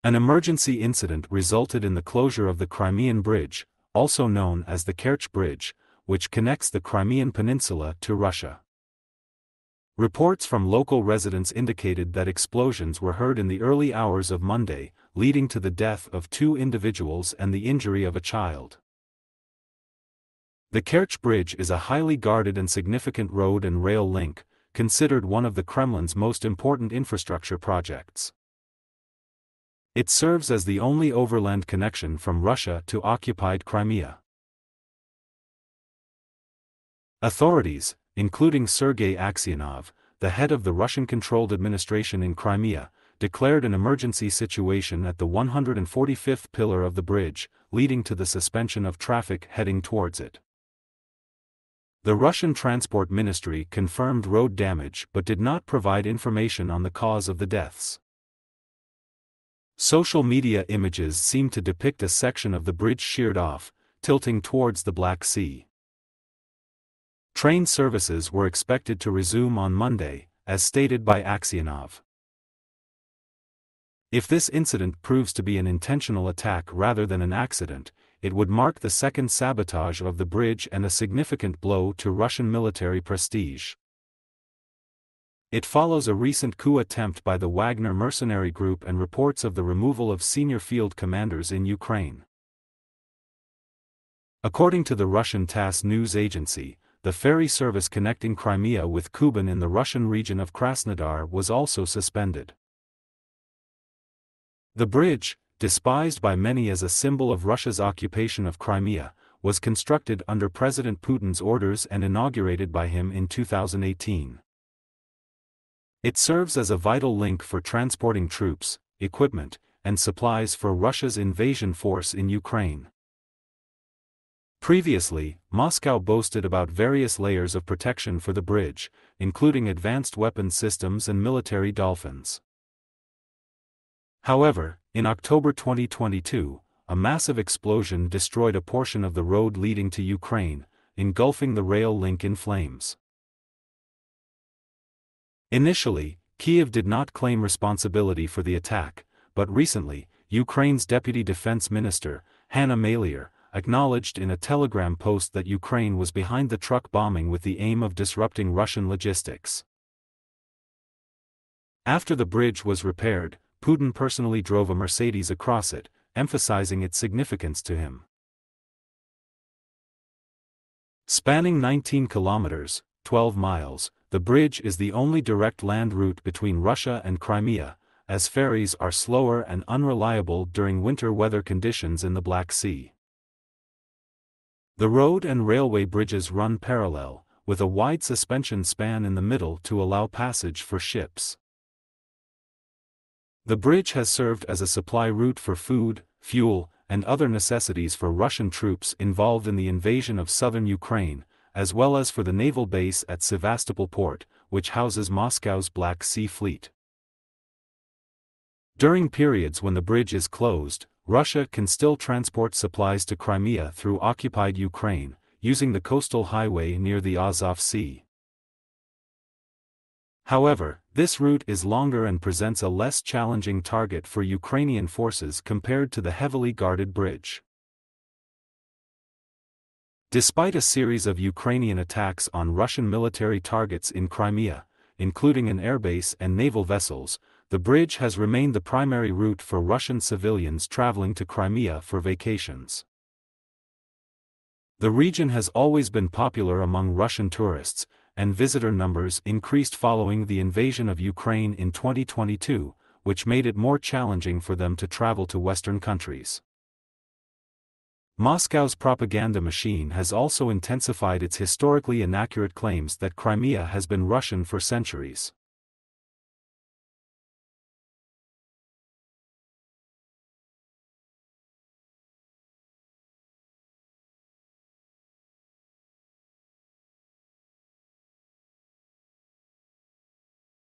An emergency incident resulted in the closure of the Crimean Bridge, also known as the Kerch Bridge, which connects the Crimean Peninsula to Russia. Reports from local residents indicated that explosions were heard in the early hours of Monday, leading to the death of 2 individuals and the injury of a child. The Kerch Bridge is a highly guarded and significant road and rail link, considered one of the Kremlin's most important infrastructure projects. It serves as the only overland connection from Russia to occupied Crimea. Authorities, including Sergei Aksionov, the head of the Russian-controlled administration in Crimea, declared an emergency situation at the 145th pillar of the bridge, leading to the suspension of traffic heading towards it. The Russian Transport Ministry confirmed road damage but did not provide information on the cause of the deaths. Social media images seem to depict a section of the bridge sheared off, tilting towards the Black Sea. Train services were expected to resume on Monday, as stated by Aksionov. If this incident proves to be an intentional attack rather than an accident, it would mark the second sabotage of the bridge and a significant blow to Russian military prestige. It follows a recent coup attempt by the Wagner mercenary group and reports of the removal of senior field commanders in Ukraine. According to the Russian TASS news agency, the ferry service connecting Crimea with Kuban in the Russian region of Krasnodar was also suspended. The bridge, despised by many as a symbol of Russia's occupation of Crimea, was constructed under President Putin's orders and inaugurated by him in 2018. It serves as a vital link for transporting troops, equipment, and supplies for Russia's invasion force in Ukraine. Previously, Moscow boasted about various layers of protection for the bridge, including advanced weapons systems and military dolphins. However, in October 2022, a massive explosion destroyed a portion of the road leading to Ukraine, engulfing the rail link in flames. Initially, Kiev did not claim responsibility for the attack, but recently, Ukraine's Deputy Defense Minister, Hanna Maliar, acknowledged in a Telegram post that Ukraine was behind the truck bombing with the aim of disrupting Russian logistics. After the bridge was repaired, Putin personally drove a Mercedes across it, emphasizing its significance to him. Spanning 19 kilometers, 12 miles, the bridge is the only direct land route between Russia and Crimea, as ferries are slower and unreliable during winter weather conditions in the Black Sea. The road and railway bridges run parallel, with a wide suspension span in the middle to allow passage for ships. The bridge has served as a supply route for food, fuel, and other necessities for Russian troops involved in the invasion of southern Ukraine, as well as for the naval base at Sevastopol port, which houses Moscow's Black Sea Fleet. During periods when the bridge is closed, Russia can still transport supplies to Crimea through occupied Ukraine, using the coastal highway near the Azov Sea. However, this route is longer and presents a less challenging target for Ukrainian forces compared to the heavily guarded bridge. Despite a series of Ukrainian attacks on Russian military targets in Crimea, including an airbase and naval vessels, the bridge has remained the primary route for Russian civilians traveling to Crimea for vacations. The region has always been popular among Russian tourists, and visitor numbers increased following the invasion of Ukraine in 2022, which made it more challenging for them to travel to Western countries. Moscow's propaganda machine has also intensified its historically inaccurate claims that Crimea has been Russian for centuries.